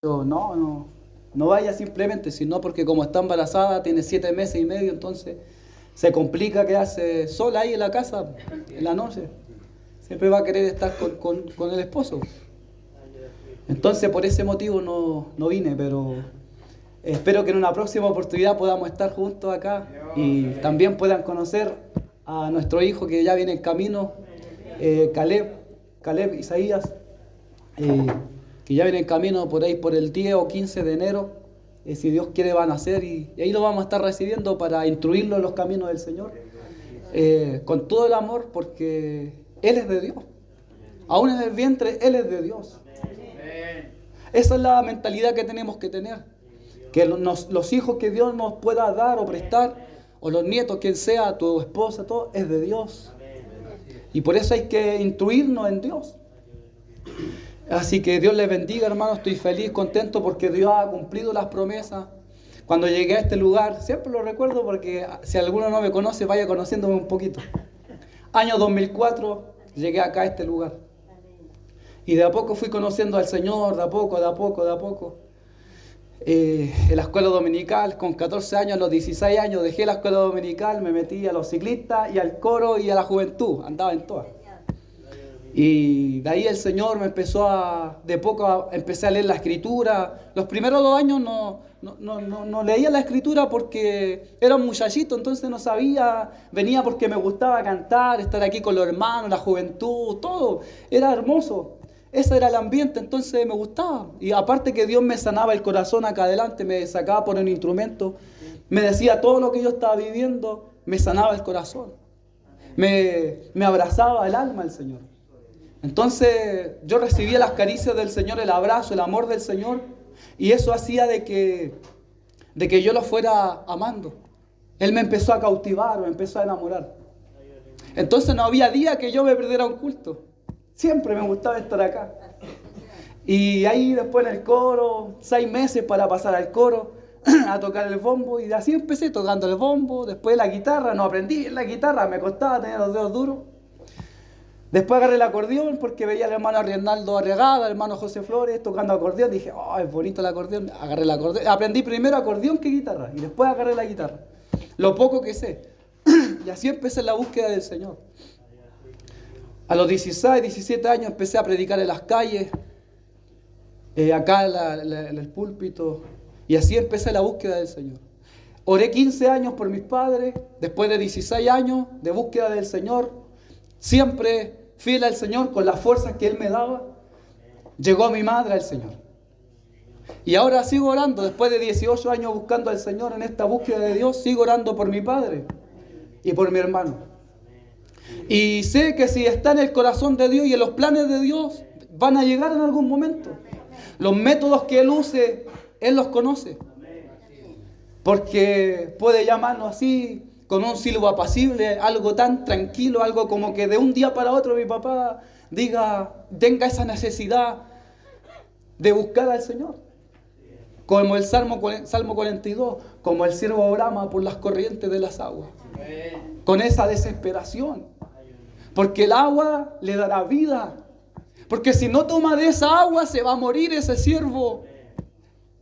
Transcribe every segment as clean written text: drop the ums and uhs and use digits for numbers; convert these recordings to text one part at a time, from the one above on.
No vaya simplemente, sino porque como está embarazada, tiene 7 meses y medio, entonces se complica quedarse sola ahí en la casa, en la noche. Siempre va a querer estar con el esposo. Entonces por ese motivo no vine, pero espero que en una próxima oportunidad podamos estar juntos acá y también puedan conocer a nuestro hijo que ya viene en camino, Caleb Isaías, que ya viene en camino por ahí por el 10 o 15 de enero, si Dios quiere van a nacer y ahí lo vamos a estar recibiendo para instruirlo en los caminos del Señor, con todo el amor, porque Él es de Dios. Aún en el vientre Él es de Dios. Esa es la mentalidad que tenemos que tener, que los hijos que Dios nos pueda dar o prestar, o los nietos, quien sea, tu esposa, todo, es de Dios. Y por eso hay que instruirnos en Dios. Así que Dios les bendiga, hermano. Estoy feliz, contento porque Dios ha cumplido las promesas. Cuando llegué a este lugar, siempre lo recuerdo porque si alguno no me conoce, vaya conociéndome un poquito. Año 2004, llegué acá a este lugar. Y de a poco fui conociendo al Señor, de a poco. En la escuela dominical, con 14 años, a los 16 años, dejé la escuela dominical, me metí a los ciclistas y al coro y a la juventud, andaba en todas. Y de ahí el Señor me empezó empecé a leer la Escritura. Los primeros 2 años no leía la Escritura porque era un muchachito, entonces no sabía. Venía porque me gustaba cantar, estar aquí con los hermanos, la juventud, todo. Era hermoso. Ese era el ambiente, entonces me gustaba. Y aparte que Dios me sanaba el corazón acá adelante, me sacaba por un instrumento, me decía todo lo que yo estaba viviendo, me sanaba el corazón. Me abrazaba el alma el Señor. Entonces yo recibía las caricias del Señor, el abrazo, el amor del Señor, y eso hacía de que yo lo fuera amando. Él me empezó a cautivar, me empezó a enamorar. Entonces no había día que yo me perdiera un culto. Siempre me gustaba estar acá. Y ahí después en el coro, 6 meses para pasar al coro, a tocar el bombo, y así empecé tocando el bombo, después la guitarra, no aprendí la guitarra, me costaba tener los dedos duros. Después agarré el acordeón porque veía al hermano Rienaldo Arregada, al hermano José Flores tocando acordeón. Dije, oh, es bonito el acordeón. Agarré el acordeón. Aprendí primero acordeón que guitarra y después agarré la guitarra. Lo poco que sé. Y así empecé la búsqueda del Señor. A los 16, 17 años empecé a predicar en las calles, acá en el púlpito. Y así empecé la búsqueda del Señor. Oré 15 años por mis padres. Después de 16 años de búsqueda del Señor, siempre fiel al Señor, con las fuerzas que Él me daba, llegó mi madre al Señor. Y ahora sigo orando, después de 18 años buscando al Señor en esta búsqueda de Dios, sigo orando por mi padre y por mi hermano. Y sé que si está en el corazón de Dios y en los planes de Dios, van a llegar en algún momento. Los métodos que Él use, Él los conoce. Porque puede llamarnos así, con un silbo apacible, algo tan tranquilo, algo como que de un día para otro mi papá tenga esa necesidad de buscar al Señor. Como el Salmo 42, como el siervo brama por las corrientes de las aguas. Con esa desesperación. Porque el agua le dará vida. Porque si no toma de esa agua se va a morir ese siervo.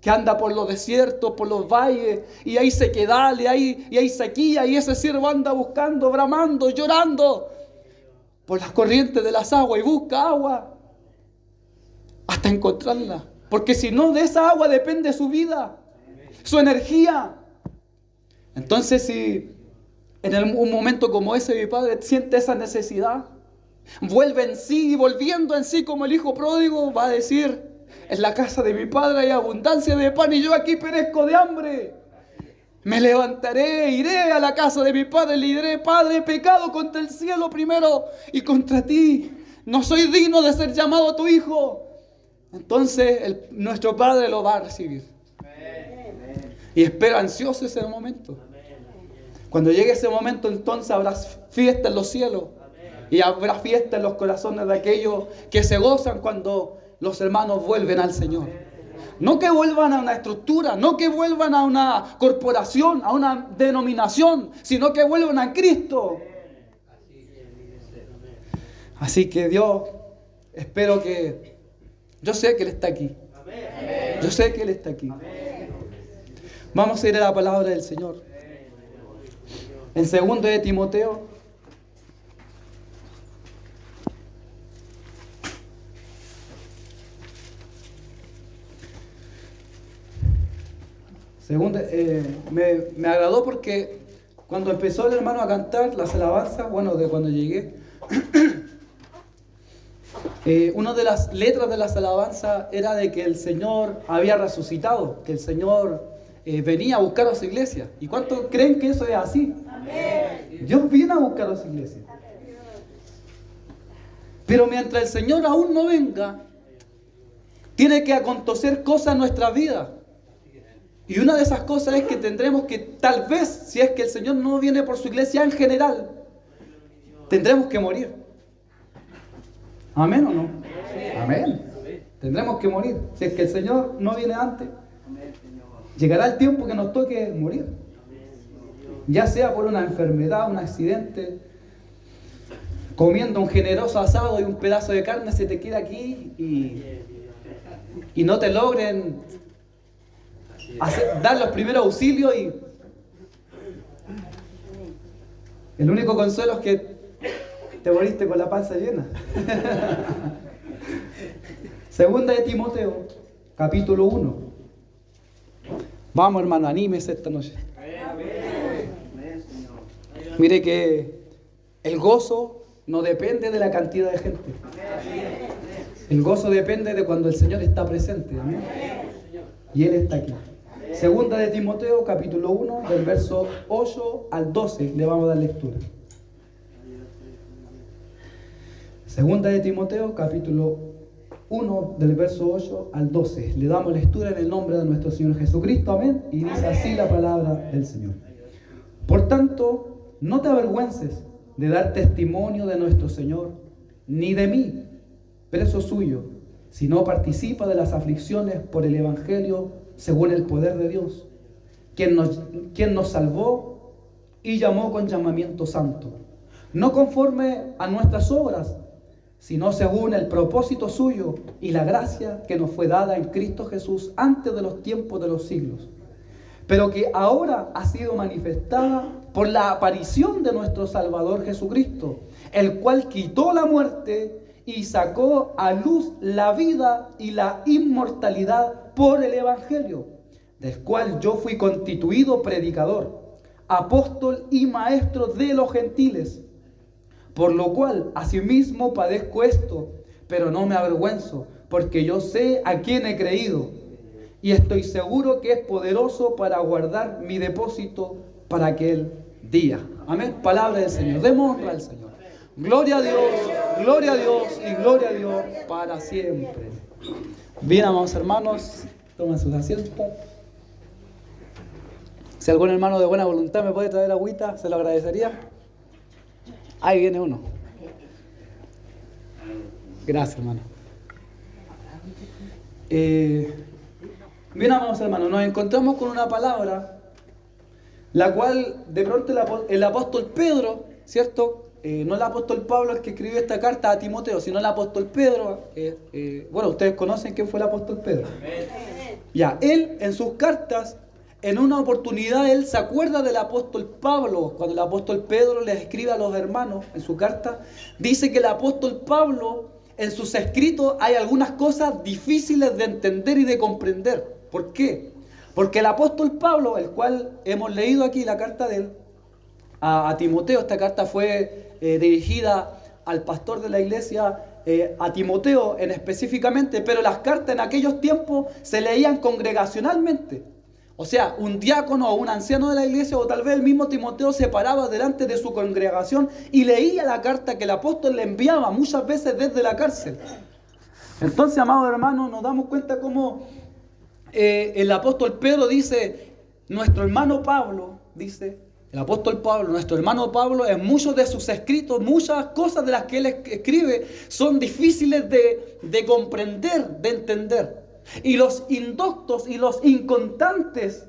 Que anda por los desiertos, por los valles, y hay sequedad, y hay sequía, y ese siervo anda buscando, bramando, llorando por las corrientes de las aguas, y busca agua hasta encontrarla. Porque si no, de esa agua depende su vida, su energía. Entonces, si en un momento como ese mi padre siente esa necesidad, vuelve en sí, y volviendo en sí como el hijo pródigo, va a decir: en la casa de mi padre hay abundancia de pan y yo aquí perezco de hambre. Me levantaré, iré a la casa de mi padre, le diré: Padre, he pecado contra el cielo primero y contra ti. No soy digno de ser llamado tu hijo. Entonces nuestro Padre lo va a recibir. Y espero ansioso ese momento. Cuando llegue ese momento, entonces habrá fiesta en los cielos. Y habrá fiesta en los corazones de aquellos que se gozan cuando los hermanos vuelven al Señor. No que vuelvan a una estructura, no que vuelvan a una corporación, a una denominación, sino que vuelvan a Cristo. Así que Dios, espero que... Yo sé que Él está aquí. Yo sé que Él está aquí. Vamos a ir a la palabra del Señor. En 2 de Timoteo, me agradó porque cuando empezó el hermano a cantar las alabanzas, bueno, de cuando llegué, una de las letras de las alabanzas era de que el Señor había resucitado, que el Señor venía a buscar a su iglesia. ¿Y cuántos creen que eso es así? Amén. Dios viene a buscar a su iglesia. Pero mientras el Señor aún no venga, tiene que acontecer cosas en nuestra vida. Y una de esas cosas es que tendremos que, tal vez, si es que el Señor no viene por su iglesia en general, tendremos que morir. ¿Amén o no? Amén. Tendremos que morir. Si es que el Señor no viene antes, llegará el tiempo que nos toque morir. Ya sea por una enfermedad, un accidente, comiendo un generoso asado y un pedazo de carne se te queda aquí y no te logren dar los primeros auxilios y el único consuelo es que te moriste con la panza llena. 2 de Timoteo, capítulo 1. Vamos, hermano, anímese esta noche. Mire que el gozo no depende de la cantidad de gente. El gozo depende de cuando el Señor está presente. Amén. Y Él está aquí. 2 de Timoteo, capítulo 1, del verso 8 al 12, le vamos a dar lectura. 2 de Timoteo, capítulo 1, del verso 8 al 12. Le damos lectura en el nombre de nuestro Señor Jesucristo. Amén. Y dice así la palabra del Señor. Por tanto, no te avergüences de dar testimonio de nuestro Señor, ni de mí, preso suyo, sino participa de las aflicciones por el Evangelio según el poder de Dios, quien nos salvó y llamó con llamamiento santo, no conforme a nuestras obras, sino según el propósito suyo y la gracia que nos fue dada en Cristo Jesús antes de los tiempos de los siglos, pero que ahora ha sido manifestada por la aparición de nuestro Salvador Jesucristo, el cual quitó la muerte y sacó a luz la vida y la inmortalidad por el Evangelio, del cual yo fui constituido predicador, apóstol y maestro de los gentiles, por lo cual asimismo padezco esto, pero no me avergüenzo, porque yo sé a quién he creído, y estoy seguro que es poderoso para guardar mi depósito para aquel día. Amén. Palabra del Señor. Demos honra al Señor. Gloria a Dios y gloria a Dios para siempre. Bien, amados hermanos, tomen sus asientos. Si algún hermano de buena voluntad me puede traer agüita, se lo agradecería. Ahí viene uno. Gracias, hermano. Bien, amados hermanos, nos encontramos con una palabra, la cual de pronto el apóstol Pedro, ¿cierto? No el apóstol Pablo el que escribió esta carta a Timoteo, sino el apóstol Pedro. Bueno, ustedes conocen quién fue el apóstol Pedro. Ya, él en sus cartas, en una oportunidad, él se acuerda del apóstol Pablo. Cuando el apóstol Pedro les escribe a los hermanos en su carta, dice que el apóstol Pablo, en sus escritos, hay algunas cosas difíciles de entender y de comprender. ¿Por qué? Porque el apóstol Pablo, el cual hemos leído aquí la carta de él, a Timoteo, esta carta fue dirigida al pastor de la iglesia, a Timoteo específicamente, pero las cartas en aquellos tiempos se leían congregacionalmente. O sea, un diácono o un anciano de la iglesia, o tal vez el mismo Timoteo, se paraba delante de su congregación y leía la carta que el apóstol le enviaba, muchas veces desde la cárcel. Entonces, amados hermanos, nos damos cuenta cómo el apóstol Pedro dice, nuestro hermano Pablo, dice el apóstol Pablo, nuestro hermano Pablo, en muchos de sus escritos, muchas cosas de las que él escribe son difíciles de comprender, de entender. Y los indoctos y los inconstantes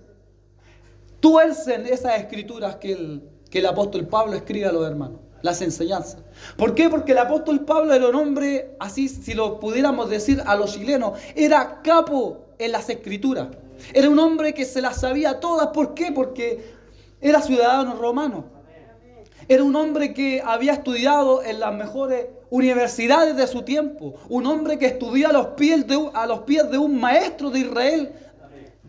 tuercen esas escrituras que el apóstol Pablo escribe a los hermanos. las enseñanzas. ¿Por qué? Porque el apóstol Pablo era un hombre, así si lo pudiéramos decir a los chilenos, era capo en las escrituras. Era un hombre que se las sabía todas. ¿Por qué? Porque era ciudadano romano. Era un hombre que había estudiado en las mejores universidades de su tiempo. Un hombre que estudió a los pies de un maestro de Israel.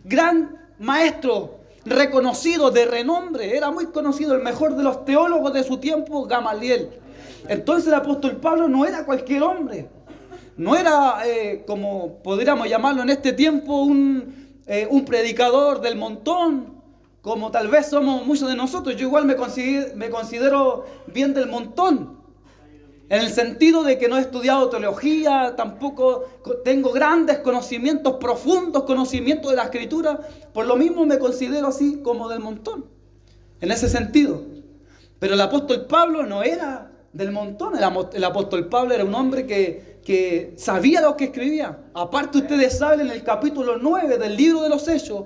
Gran maestro, reconocido, de renombre. Era muy conocido, el mejor de los teólogos de su tiempo, Gamaliel. Entonces el apóstol Pablo no era cualquier hombre. No era, como podríamos llamarlo en este tiempo, un predicador del montón, como tal vez somos muchos de nosotros. Yo igual me considero bien del montón, en el sentido de que no he estudiado teología, tampoco tengo grandes conocimientos, profundos conocimientos de la Escritura. Por lo mismo me considero así como del montón, en ese sentido. Pero el apóstol Pablo no era del montón. El apóstol Pablo era un hombre que sabía lo que escribía. Aparte, ustedes saben, en el capítulo 9 del libro de los Hechos,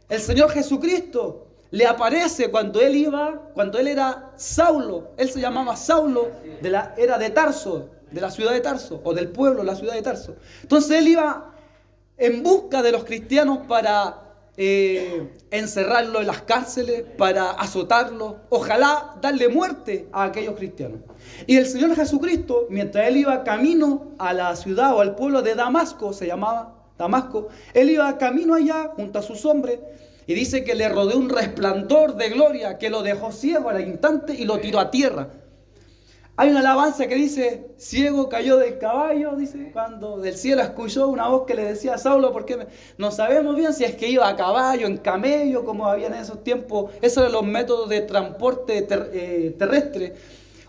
el Señor Jesucristo le aparece cuando él era Saulo. Él se llamaba Saulo, era de Tarso, de la ciudad de Tarso, o del pueblo, la ciudad de Tarso. Entonces él iba en busca de los cristianos para encerrarlos en las cárceles, para azotarlos, ojalá darle muerte a aquellos cristianos. Y el Señor Jesucristo, mientras él iba camino a la ciudad o al pueblo de Damasco, se llamaba Damasco, él iba camino allá junto a sus hombres, y dice que le rodeó un resplandor de gloria que lo dejó ciego al instante y lo tiró a tierra. Hay una alabanza que dice: ciego cayó del caballo, dice, cuando del cielo escuchó una voz que le decía a Saulo, porque no sabemos bien si es que iba a caballo, en camello, como había en esos tiempos. Esos eran los métodos de transporte terrestre.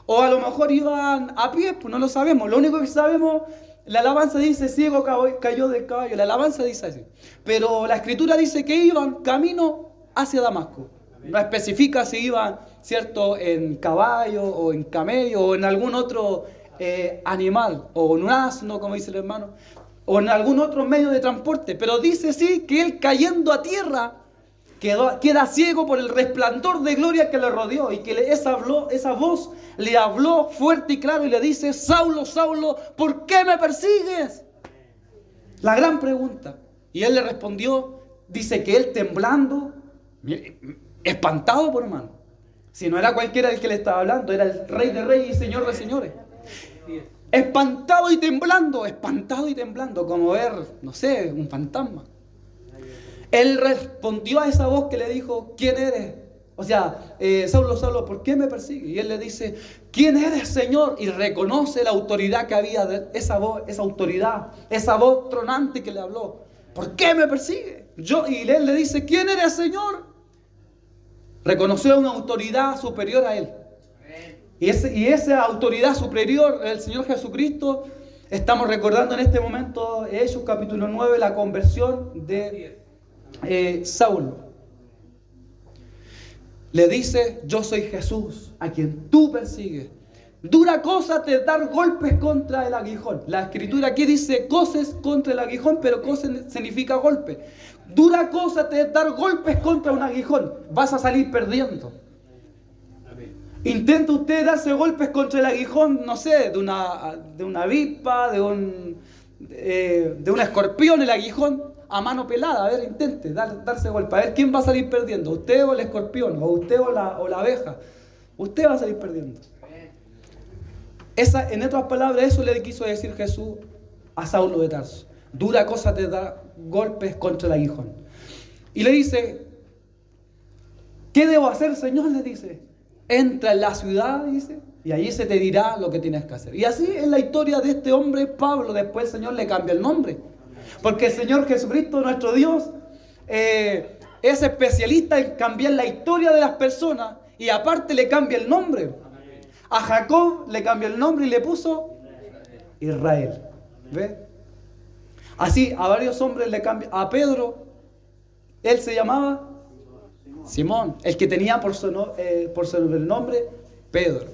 O a lo mejor iban a pie, pues no lo sabemos. Lo único que sabemos, la alabanza dice: ciego cayó del caballo. La alabanza dice así. Pero la Escritura dice que iban camino hacia Damasco. No especifica si iban, ¿cierto?, en caballo o en camello o en algún otro animal, o en un asno, como dice el hermano, o en algún otro medio de transporte. Pero dice sí que él, cayendo a tierra, queda ciego por el resplandor de gloria que le rodeó, y que esa voz le habló fuerte y claro y le dice: Saulo, Saulo, ¿por qué me persigues? La gran pregunta. Y él le respondió, dice que él temblando, espantado por hermano. Si no era cualquiera el que le estaba hablando, era el Rey de Reyes y Señor de Señores. Espantado y temblando, como ver, no sé, un fantasma. Él respondió a esa voz que le dijo: ¿quién eres? O sea, Saulo, Saulo, ¿por qué me persigues? Y él le dice: ¿quién eres, Señor? Y reconoce la autoridad que había de esa voz, esa autoridad, esa voz tronante que le habló. ¿Por qué me persigue? Y él le dice: ¿quién eres, Señor? Reconoció una autoridad superior a él. Y esa autoridad superior, el Señor Jesucristo, estamos recordando en este momento, Hechos capítulo 9, la conversión de Saulo. Le dice: yo soy Jesús, a quien tú persigues. Dura cosa te dar golpes contra el aguijón. La Escritura aquí dice coces contra el aguijón, pero coces significa golpe. Dura cosa te dar golpes contra un aguijón. Vas a salir perdiendo. Intenta usted darse golpes contra el aguijón, no sé, de una avispa, de un escorpión, el aguijón, a mano pelada. A ver, intente darse golpe. A ver, ¿quién va a salir perdiendo? ¿Usted o el escorpión? ¿O usted o la abeja? Usted va a salir perdiendo. En otras palabras, eso le quiso decir Jesús a Saulo de Tarso. Dura cosa te da golpes contra el aguijón. Y le dice: ¿qué debo hacer, Señor? Le dice: entra en la ciudad, dice, y allí se te dirá lo que tienes que hacer. Y así es la historia de este hombre, Pablo. Después el Señor le cambia el nombre, porque el Señor Jesucristo, nuestro Dios, es especialista en cambiar la historia de las personas, y aparte le cambia el nombre. A Jacob le cambió el nombre y le puso Israel. ¿Ve? Así a varios hombres le cambia. A Pedro, él se llamaba Simón, el que tenía por sobrenombre Pedro.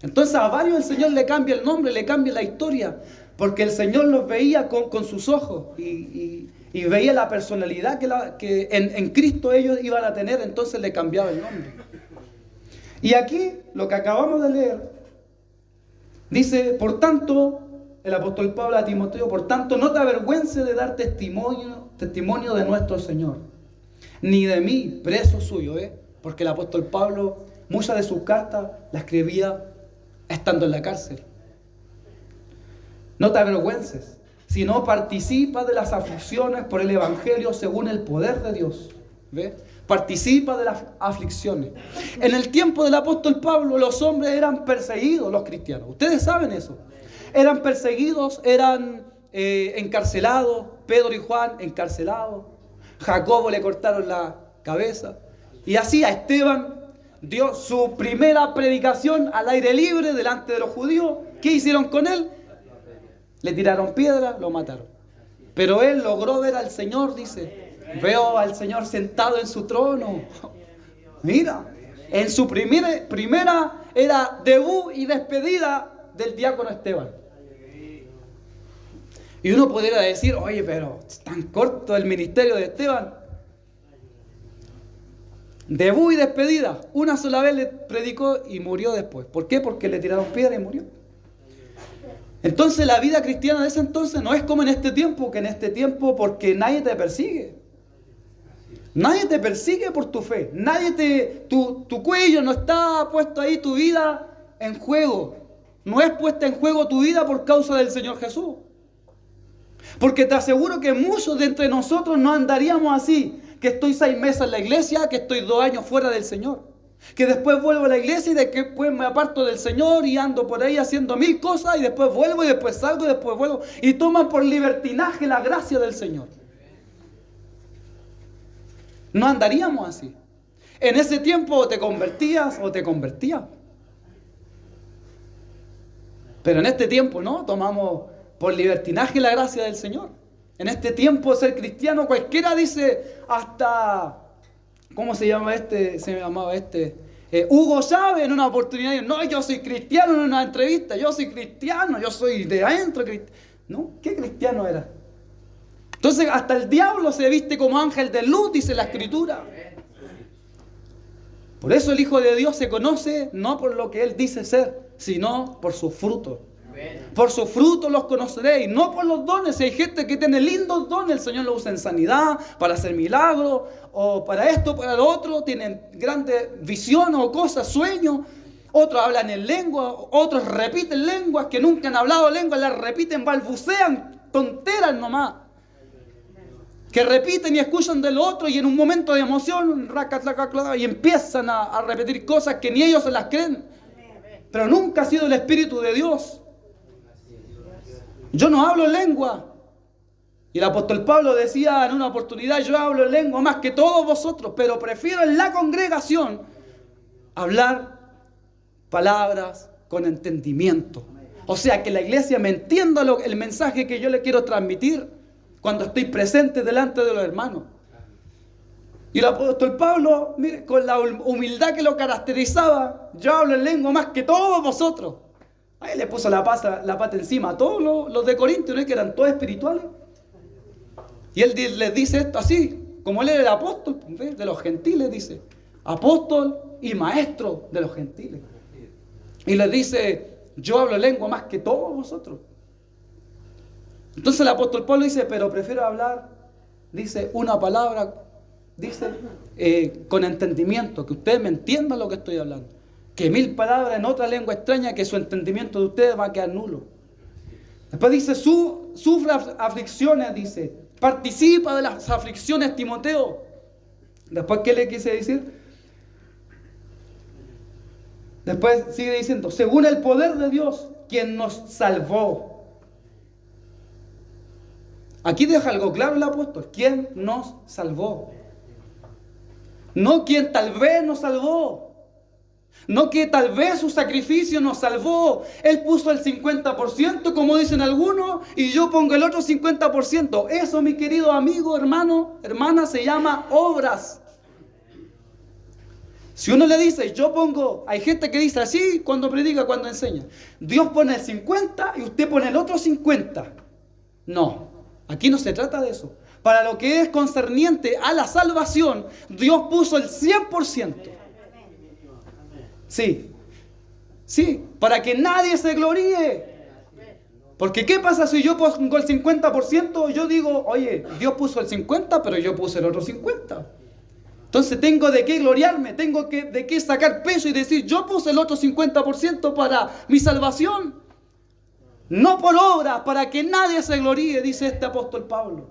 Entonces a varios el Señor le cambia el nombre, le cambia la historia, porque el Señor los veía con sus ojos y veía la personalidad que en Cristo ellos iban a tener. Entonces le cambiaba el nombre. Y aquí, lo que acabamos de leer, Dice, por tanto, el apóstol Pablo a Timoteo, por tanto, no te avergüences de dar testimonio de nuestro Señor, ni de mí, preso suyo, porque el apóstol Pablo, muchas de sus cartas las escribía estando en la cárcel. No te avergüences, sino participa de las aflicciones por el Evangelio según el poder de Dios. ¿Ve? Participa de las aflicciones. En el tiempo del apóstol Pablo, los hombres eran perseguidos, los cristianos. Ustedes saben eso. Eran perseguidos, eran encarcelados. Pedro y Juan encarcelados. Jacobo le cortaron la cabeza. Y así a Esteban dio su primera predicación al aire libre delante de los judíos. ¿Qué hicieron con él? Le tiraron piedra, lo mataron. Pero él logró ver al Señor, dice. Veo al Señor sentado en su trono. Mira, en su primera era debut y despedida del diácono Esteban. Y uno pudiera decir, oye, pero es tan corto el ministerio de Esteban. Debut y despedida. Una sola vez le predicó y murió después. ¿Por qué? Porque le tiraron piedra y murió. Entonces la vida cristiana de ese entonces no es como en este tiempo, que en este tiempo porque nadie te persigue. Nadie te persigue por tu fe. Tu cuello no está puesto ahí, tu vida en juego. No es puesta en juego tu vida por causa del Señor Jesús. Porque te aseguro que muchos de entre nosotros no andaríamos así. Que estoy 6 meses en la iglesia, que estoy 2 años fuera del Señor. Que después vuelvo a la iglesia y después me aparto del Señor y ando por ahí haciendo 1000 cosas y después vuelvo y después salgo y después vuelvo. Y toman por libertinaje la gracia del Señor. No andaríamos así. En ese tiempo o te convertías o te convertías. Pero en este tiempo no, tomamos por libertinaje la gracia del Señor. En este tiempo ser cristiano cualquiera dice hasta... ¿Cómo se llama este? Se llamaba este. Hugo Chávez en una oportunidad. No, yo soy cristiano en una entrevista. Yo soy cristiano, yo soy de adentro. No, ¿qué cristiano era? Entonces hasta el diablo se viste como ángel de luz, dice la Escritura. Por eso el Hijo de Dios se conoce no por lo que Él dice ser, sino por sus frutos. Por sus frutos los conoceréis, no por los dones. Si hay gente que tiene lindos dones, el Señor los usa en sanidad, para hacer milagros, o para esto, para lo otro, tienen grandes visiones o cosas, sueños. Otros hablan en lengua, otros repiten lenguas que nunca han hablado lenguas, las repiten, balbucean, tonteras nomás. Que repiten y escuchan del otro y en un momento de emoción, y empiezan a repetir cosas que ni ellos se las creen. Pero nunca ha sido el Espíritu de Dios. Yo no hablo lengua. Y el apóstol Pablo decía en una oportunidad, yo hablo lengua más que todos vosotros, pero prefiero en la congregación hablar palabras con entendimiento. O sea, que la iglesia me entienda el mensaje que yo le quiero transmitir cuando estoy presente delante de los hermanos. Y el apóstol Pablo, mire, con la humildad que lo caracterizaba, yo hablo en lengua más que todos vosotros. Ahí le puso la pata encima a todos los de Corinto, ¿no? Que eran todos espirituales. Y él les dice esto así, como él era el apóstol, ¿ves? De los gentiles, dice. Apóstol y maestro de los gentiles. Y les dice, yo hablo lengua más que todos vosotros. Entonces el apóstol Pablo dice, pero prefiero hablar, dice, una palabra, dice, con entendimiento, que ustedes me entiendan lo que estoy hablando. Que 1000 palabras en otra lengua extraña, que su entendimiento de ustedes va a quedar nulo. Después dice, sufre aflicciones, dice, participa de las aflicciones, Timoteo. Después, ¿qué le quise decir? Después sigue diciendo, según el poder de Dios, quien nos salvó. Aquí deja algo claro el apóstol, ¿quién nos salvó? No quien tal vez nos salvó. No que tal vez su sacrificio nos salvó. Él puso el 50%, como dicen algunos, y yo pongo el otro 50%. Eso, mi querido amigo, hermano, hermana, se llama obras. Si uno le dice, yo pongo, hay gente que dice así cuando predica, cuando enseña. Dios pone el 50 y usted pone el otro 50. No, aquí no se trata de eso. Para lo que es concerniente a la salvación, Dios puso el 100%. Sí, Sí, para que nadie se gloríe. Porque ¿qué pasa si yo pongo el 50%? Yo digo, oye, Dios puso el 50%, pero yo puse el otro 50%. Entonces tengo de qué gloriarme, tengo de qué sacar pecho y decir, yo puse el otro 50% para mi salvación. No por obra, para que nadie se gloríe, dice este apóstol Pablo.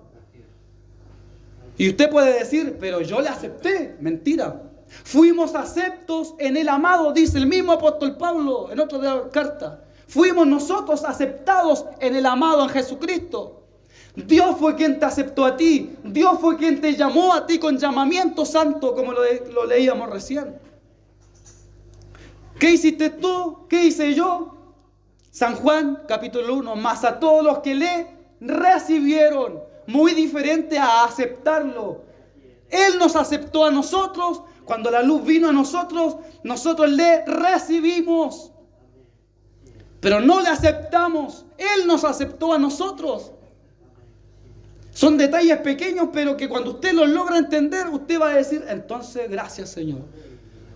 Y usted puede decir, pero yo le acepté. Mentira. Fuimos aceptos en el amado, dice el mismo apóstol Pablo en otra carta. Fuimos nosotros aceptados en el amado, en Jesucristo. Dios fue quien te aceptó a ti. Dios fue quien te llamó a ti con llamamiento santo, como lo leíamos recién. ¿Qué hiciste tú? ¿Qué hice yo? San Juan, capítulo 1. Mas a todos los que le recibieron, muy diferente a aceptarlo. Él nos aceptó a nosotros. Cuando la luz vino a nosotros, nosotros le recibimos. Pero no le aceptamos. Él nos aceptó a nosotros. Son detalles pequeños, pero que cuando usted los logra entender, usted va a decir, entonces, gracias, Señor.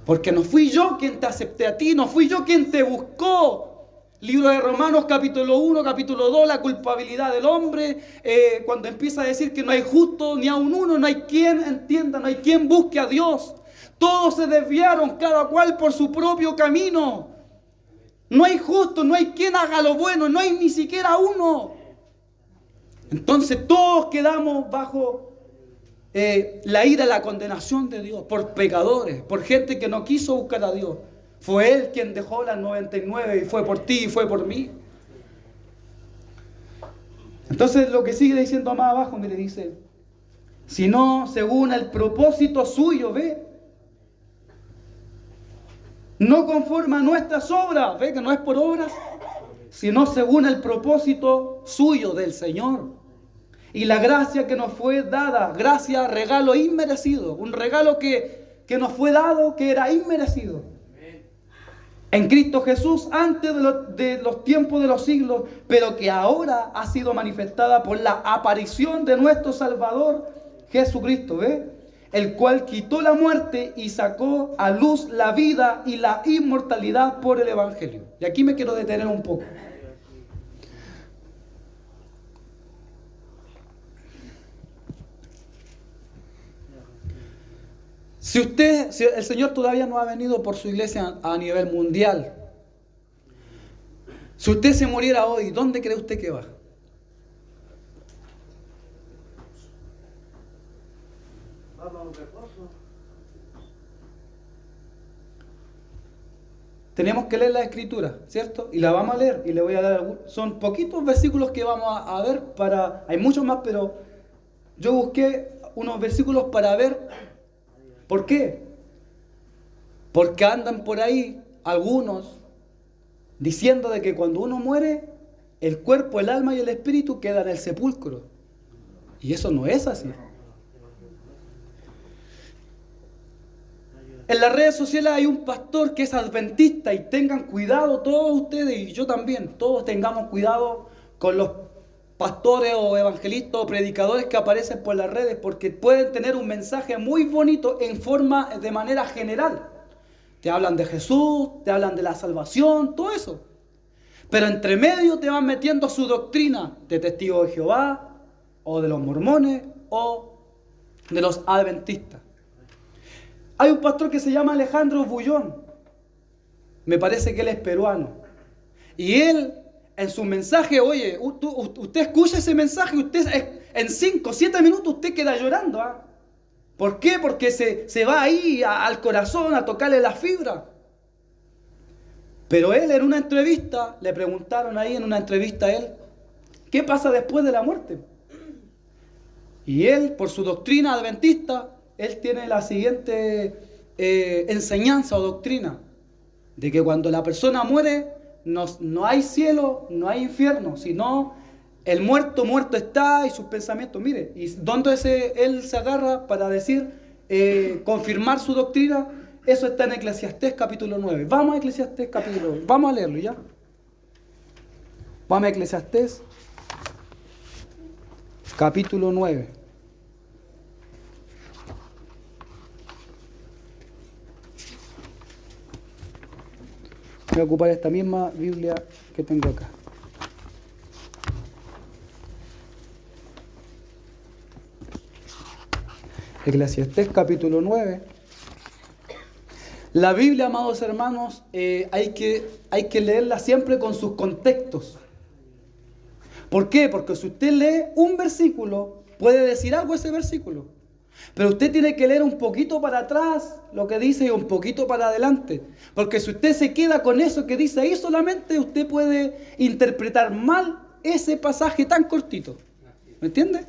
Porque no fui yo quien te acepté a ti, no fui yo quien te buscó. Libro de Romanos, capítulo 1, capítulo 2, la culpabilidad del hombre. Cuando empieza a decir que no hay justo ni aun uno, no hay quien entienda, no hay quien busque a Dios. Todos se desviaron, cada cual por su propio camino. No hay justo, no hay quien haga lo bueno, no hay ni siquiera uno. Entonces todos quedamos bajo la ira y la condenación de Dios por pecadores, por gente que no quiso buscar a Dios. Fue Él quien dejó las 99 y fue por ti y fue por mí. Entonces lo que sigue diciendo más abajo, me le dice, sino según el propósito suyo, ¿ve? No conforme a nuestras obras, ¿ve? Que no es por obras, sino según el propósito suyo del Señor. Y la gracia que nos fue dada, gracia, regalo inmerecido, un regalo que nos fue dado que era inmerecido. En Cristo Jesús antes de los tiempos de los siglos, pero que ahora ha sido manifestada por la aparición de nuestro Salvador Jesucristo, ¿ve? El cual quitó la muerte y sacó a luz la vida y la inmortalidad por el Evangelio. Y aquí me quiero detener un poco. Si el Señor todavía no ha venido por su iglesia a nivel mundial, si usted se muriera hoy, ¿dónde cree usted que va? Tenemos que leer la Escritura, ¿cierto? Y la vamos a leer y le voy a dar algunos. Son poquitos versículos que vamos a ver hay muchos más, pero yo busqué unos versículos para ver. ¿Por qué? Porque andan por ahí algunos diciendo de que cuando uno muere, el cuerpo, el alma y el espíritu quedan en el sepulcro. Y eso no es así. En las redes sociales hay un pastor que es adventista y tengan cuidado todos ustedes y yo también, todos tengamos cuidado con los pastores o evangelistas o predicadores que aparecen por las redes porque pueden tener un mensaje muy bonito de manera general. Te hablan de Jesús, te hablan de la salvación, todo eso. Pero entre medio te van metiendo su doctrina de testigos de Jehová o de los mormones o de los adventistas. Hay un pastor que se llama Alejandro Bullón. Me parece que él es peruano. Y él, en su mensaje, oye, usted escucha ese mensaje, usted en 5 o 7 minutos usted queda llorando. ¿Ah? ¿Por qué? Porque se va ahí al corazón a tocarle la fibra. Pero él en una entrevista, le preguntaron ahí en una entrevista a él, ¿qué pasa después de la muerte? Y él, por su doctrina adventista, él tiene la siguiente enseñanza o doctrina, de que cuando la persona muere, no hay cielo, no hay infierno, sino el muerto está y sus pensamientos. Mire, ¿y dónde él se agarra para decir, confirmar su doctrina? Eso está en Eclesiastés capítulo 9. Vamos a Eclesiastés capítulo 9. Vamos a leerlo ya. Vamos a Eclesiastés capítulo 9. Voy a ocupar esta misma Biblia que tengo acá. Eclesiastés capítulo 9. La Biblia, amados hermanos, hay que leerla siempre con sus contextos. ¿Por qué? Porque si usted lee un versículo, puede decir algo ese versículo. Pero usted tiene que leer un poquito para atrás lo que dice y un poquito para adelante. Porque si usted se queda con eso que dice ahí solamente, usted puede interpretar mal ese pasaje tan cortito. ¿Me entiende?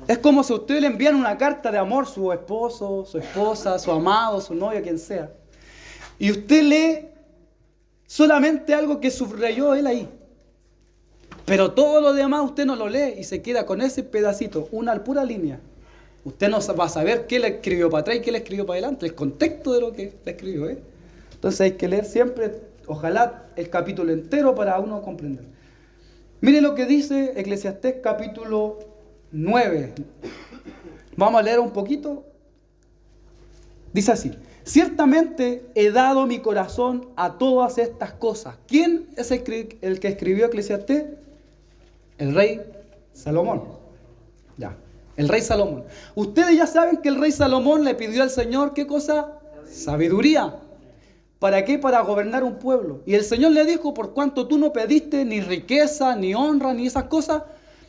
Es como si a usted le envían una carta de amor, su esposo, su esposa, su amado, su novia, quien sea. Y usted lee solamente algo que subrayó él ahí. Pero todo lo demás usted no lo lee y se queda con ese pedacito, una pura línea. Usted no va a saber qué le escribió para atrás y qué le escribió para adelante, el contexto de lo que le escribió. Entonces hay que leer siempre, ojalá, el capítulo entero para uno comprender. Mire lo que dice Eclesiastés capítulo 9. Vamos a leer un poquito. Dice así: ciertamente he dado mi corazón a todas estas cosas. ¿Quién es el que escribió Eclesiastés? El rey Salomón. Ya, el rey Salomón. Ustedes ya saben que el rey Salomón le pidió al Señor, ¿qué cosa? Sabiduría. ¿Para qué? Para gobernar un pueblo. Y el Señor le dijo: por cuanto tú no pediste ni riqueza, ni honra, ni esas cosas,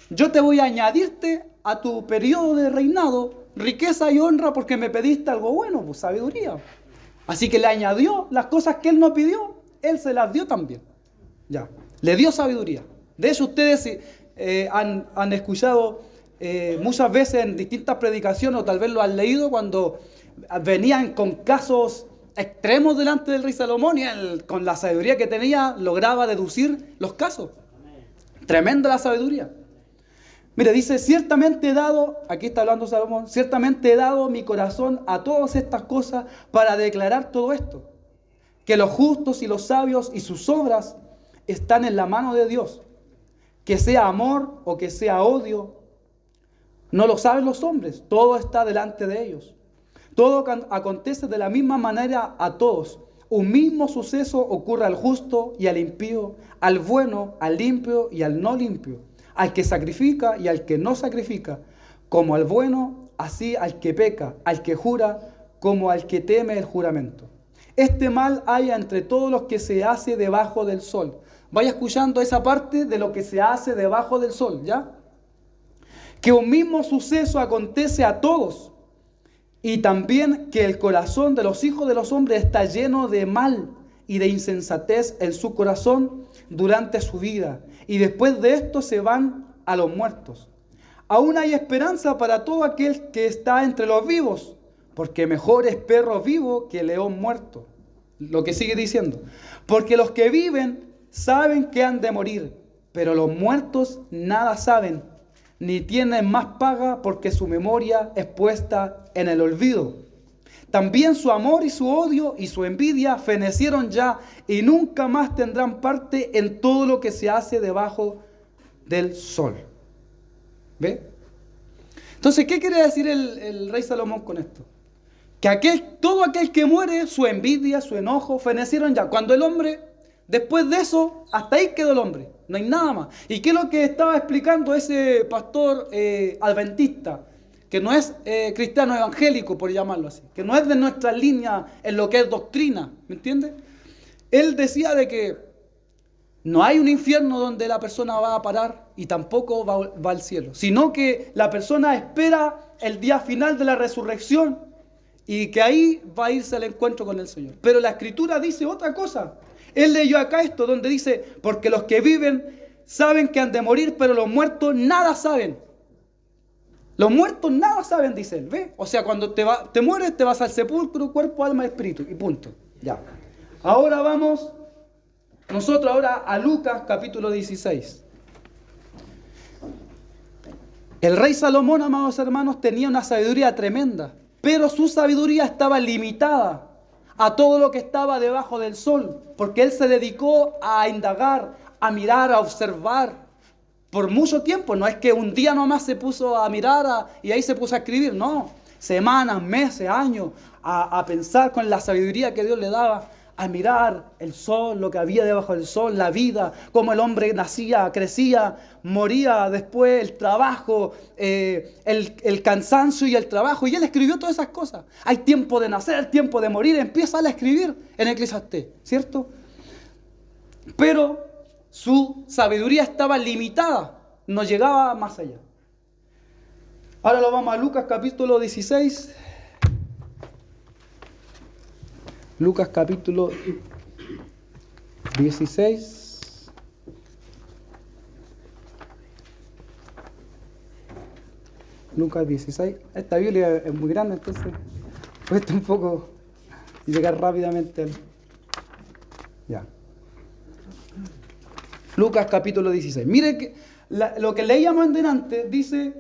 yo te voy a añadirte a tu periodo de reinado riqueza y honra porque me pediste algo bueno, pues sabiduría. Así que le añadió las cosas que él no pidió, él se las dio también. Ya, le dio sabiduría. De hecho, ustedes han escuchado muchas veces en distintas predicaciones, o tal vez lo han leído, cuando venían con casos extremos delante del rey Salomón y él, con la sabiduría que tenía, lograba deducir los casos. Tremenda la sabiduría. Mire, dice: ciertamente he dado, aquí está hablando Salomón, ciertamente he dado mi corazón a todas estas cosas para declarar todo esto, que los justos y los sabios y sus obras están en la mano de Dios, que sea amor o que sea odio, no lo saben los hombres, todo está delante de ellos. Todo acontece de la misma manera a todos. Un mismo suceso ocurre al justo y al impío, al bueno, al limpio y al no limpio, al que sacrifica y al que no sacrifica, como al bueno, así al que peca, al que jura, como al que teme el juramento. Este mal hay entre todos los que se hace debajo del sol. Vaya escuchando esa parte de lo que se hace debajo del sol, ¿ya? Que un mismo suceso acontece a todos, y también que el corazón de los hijos de los hombres está lleno de mal y de insensatez en su corazón durante su vida, y después de esto se van a los muertos. Aún hay esperanza para todo aquel que está entre los vivos, porque mejor es perro vivo que león muerto. Lo que sigue diciendo: porque los que viven saben que han de morir, pero los muertos nada saben, ni tienen más paga, porque su memoria es puesta en el olvido. También su amor y su odio y su envidia fenecieron ya, y nunca más tendrán parte en todo lo que se hace debajo del sol. ¿Ve? Entonces, ¿qué quiere decir el rey Salomón con esto? Que todo aquel que muere, su envidia, su enojo, fenecieron ya. Cuando el hombre, después de eso, hasta ahí quedó el hombre. No hay nada más. ¿Y qué es lo que estaba explicando ese pastor adventista? Que no es cristiano evangélico, por llamarlo así, que no es de nuestra línea en lo que es doctrina, ¿me entiendes? Él decía de que no hay un infierno donde la persona va a parar y tampoco va al cielo, sino que la persona espera el día final de la resurrección y que ahí va a irse al encuentro con el Señor. Pero la Escritura dice otra cosa. Él leyó acá esto donde dice: porque los que viven saben que han de morir, pero los muertos nada saben. Los muertos nada saben, dice él, ¿ve? O sea, cuando te mueres, te vas al sepulcro, cuerpo, alma y espíritu, y punto. Ya. Ahora vamos, nosotros ahora a Lucas capítulo 16. El rey Salomón, amados hermanos, tenía una sabiduría tremenda, pero su sabiduría estaba limitada a todo lo que estaba debajo del sol, porque él se dedicó a indagar, a mirar, a observar, por mucho tiempo. No es que un día nomás se puso a mirar y ahí se puso a escribir, no. Semanas, meses, años, a pensar con la sabiduría que Dios le daba a mirar el sol, lo que había debajo del sol, la vida, cómo el hombre nacía, crecía, moría, después el trabajo, el cansancio y el trabajo. Y él escribió todas esas cosas. Hay tiempo de nacer, tiempo de morir. Empieza a escribir en Eclesiastés, ¿cierto? Pero su sabiduría estaba limitada, no llegaba más allá. Ahora lo vamos a Lucas capítulo 16. Lucas capítulo 16. Lucas 16. Esta Biblia es muy grande, entonces cuesta un poco llegar rápidamente al... Ya. Lucas capítulo 16. Mire que lo que leíamos delante dice,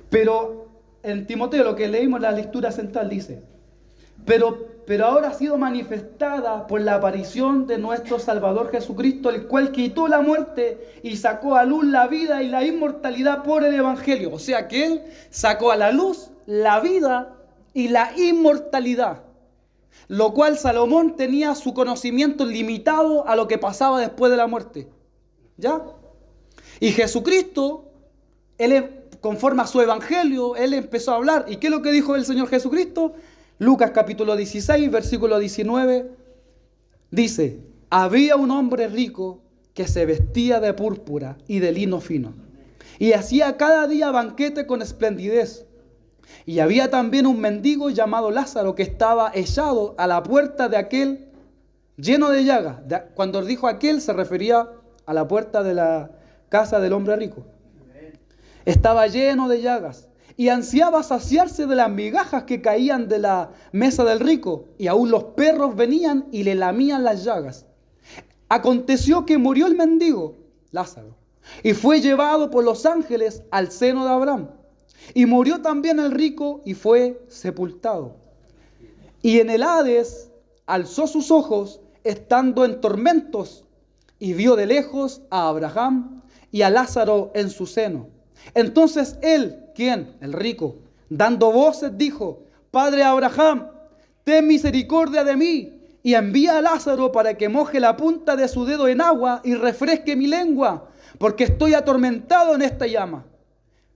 pero en Timoteo, lo que leímos en la lectura central dice, pero ahora ha sido manifestada por la aparición de nuestro Salvador Jesucristo, el cual quitó la muerte y sacó a luz la vida y la inmortalidad por el Evangelio. O sea que Él sacó a la luz la vida y la inmortalidad, lo cual Salomón tenía su conocimiento limitado a lo que pasaba después de la muerte. ¿Ya? Y Jesucristo, conforme a su Evangelio, Él empezó a hablar. ¿Y qué es lo que dijo el Señor Jesucristo? Lucas capítulo 16, versículo 19, dice, había un hombre rico que se vestía de púrpura y de lino fino, y hacía cada día banquete con esplendidez. Y había también un mendigo llamado Lázaro que estaba echado a la puerta de aquel lleno de llagas. Cuando dijo aquel se refería a la puerta de la casa del hombre rico. Estaba lleno de llagas y ansiaba saciarse de las migajas que caían de la mesa del rico, y aún los perros venían y le lamían las llagas. Aconteció que murió el mendigo, Lázaro, y fue llevado por los ángeles al seno de Abraham. Y murió también el rico y fue sepultado. Y en el Hades alzó sus ojos, estando en tormentos, y vio de lejos a Abraham y a Lázaro en su seno. Entonces él, ¿quién? El rico, dando voces dijo, Padre Abraham, ten misericordia de mí, y envía a Lázaro para que moje la punta de su dedo en agua y refresque mi lengua, porque estoy atormentado en esta llama.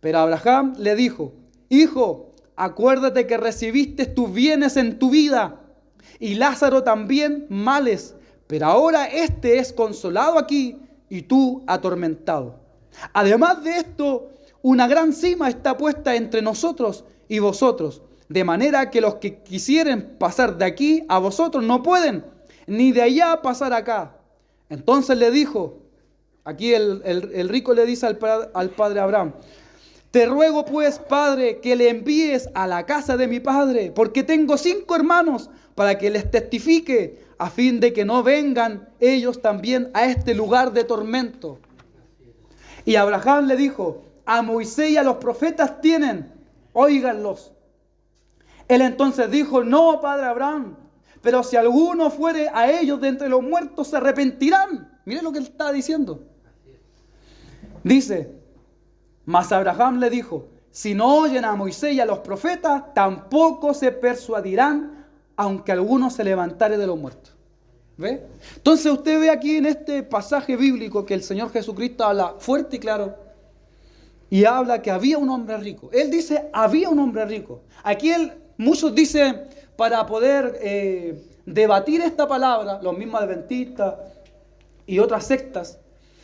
Pero Abraham le dijo, Hijo, acuérdate que recibiste tus bienes en tu vida, y Lázaro también males, pero ahora éste es consolado aquí, y tú atormentado. Además de esto, una gran cima está puesta entre nosotros y vosotros, de manera que los que quisieren pasar de aquí a vosotros no pueden, ni de allá pasar acá. Entonces le dijo, aquí el rico le dice al padre Abraham, te ruego pues, padre, que le envíes a la casa de mi padre, porque tengo 5 hermanos, para que les testifique, a fin de que no vengan ellos también a este lugar de tormento. Y Abraham le dijo, a Moisés y a los profetas tienen, óiganlos. Él entonces dijo, no, padre Abraham, pero si alguno fuere a ellos de entre los muertos, se arrepentirán. Miren lo que él está diciendo. Dice, mas Abraham le dijo, si no oyen a Moisés y a los profetas, tampoco se persuadirán, aunque alguno se levantare de los muertos. ¿Ve? Entonces usted ve aquí en este pasaje bíblico que el Señor Jesucristo habla fuerte y claro, y habla que había un hombre rico. Él dice, había un hombre rico. Aquí muchos dicen, para poder debatir esta palabra, los mismos adventistas y otras sectas,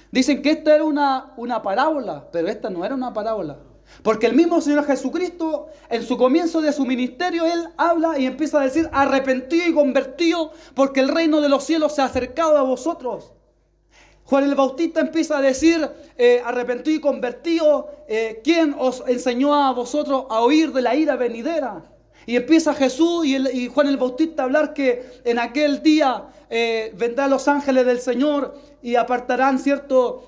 dicen que esta era una parábola, pero esta no era una parábola. Porque el mismo Señor Jesucristo, en su comienzo de su ministerio, Él habla y empieza a decir, arrepentido y convertido, porque el reino de los cielos se ha acercado a vosotros. Juan el Bautista empieza a decir, arrepentido y convertido, ¿quién os enseñó a vosotros a oír de la ira venidera? Y empieza Jesús y Juan el Bautista a hablar que en aquel día vendrán los ángeles del Señor y apartarán, ¿cierto?,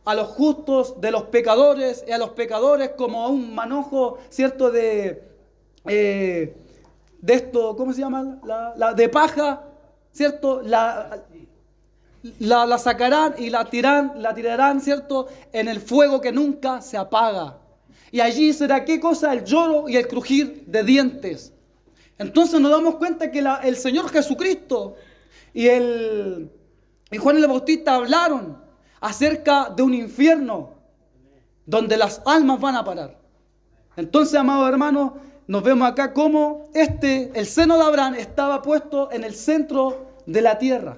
a los justos de los pecadores, y a los pecadores como a un manojo, ¿cierto?, de esto, ¿cómo se llama? De paja, ¿cierto? La sacarán y la tirarán, ¿cierto?, en el fuego que nunca se apaga. Y allí será, ¿qué cosa? El lloro y el crujir de dientes. Entonces nos damos cuenta que el Señor Jesucristo y Juan el Bautista hablaron acerca de un infierno donde las almas van a parar. Entonces, amados hermanos, nos vemos acá como el seno de Abraham estaba puesto en el centro de la tierra.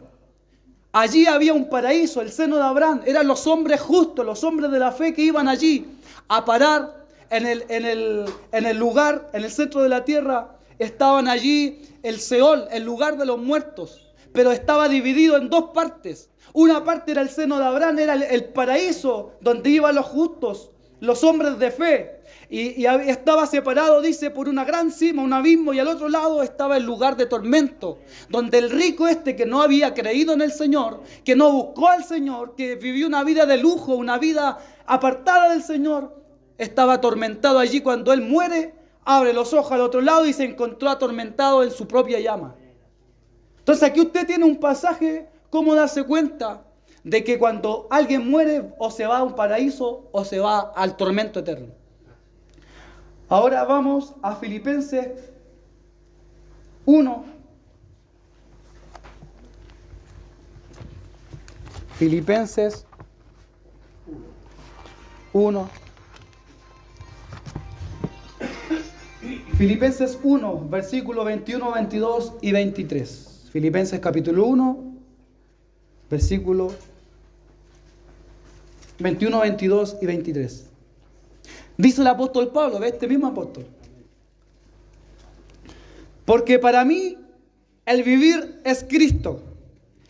Allí había un paraíso, el seno de Abraham. Eran los hombres justos, los hombres de la fe que iban allí a parar en el lugar, en el centro de la tierra. Estaban allí el Seol, el lugar de los muertos, pero estaba dividido en dos partes. Una parte era el seno de Abraham, era el paraíso donde iban los justos, los hombres de fe. Y estaba separado, dice, por una gran cima, un abismo, y al otro lado estaba el lugar de tormento, donde el rico que no había creído en el Señor, que no buscó al Señor, que vivió una vida de lujo, una vida apartada del Señor, estaba atormentado allí. Cuando él muere, abre los ojos al otro lado y se encontró atormentado en su propia llama. Entonces aquí usted tiene un pasaje, cómo darse cuenta de que cuando alguien muere o se va a un paraíso o se va al tormento eterno. Ahora vamos a Filipenses 1. Filipenses 1. Filipenses 1, versículos 21, 22 y 23. Filipenses capítulo 1, versículos 21, 22 y 23. Dice el apóstol Pablo, ve este mismo apóstol. Porque para mí el vivir es Cristo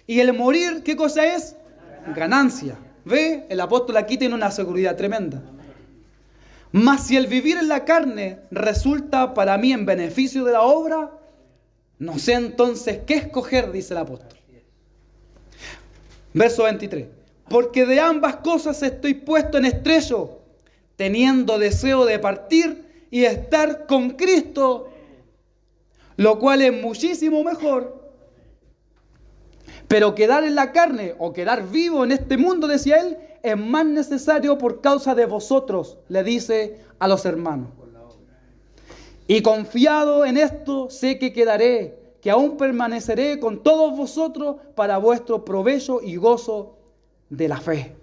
y el morir, ¿qué cosa es? Ganancia. ¿Ve? El apóstol aquí tiene una seguridad tremenda. Mas si el vivir en la carne resulta para mí en beneficio de la obra, no sé entonces qué escoger, dice el apóstol. Verso 23. Porque de ambas cosas estoy puesto en estrecho, teniendo deseo de partir y estar con Cristo, lo cual es muchísimo mejor. Pero quedar en la carne o quedar vivo en este mundo, decía él, es más necesario por causa de vosotros, le dice a los hermanos. Y confiado en esto, sé que quedaré, que aún permaneceré con todos vosotros para vuestro provecho y gozo de la fe.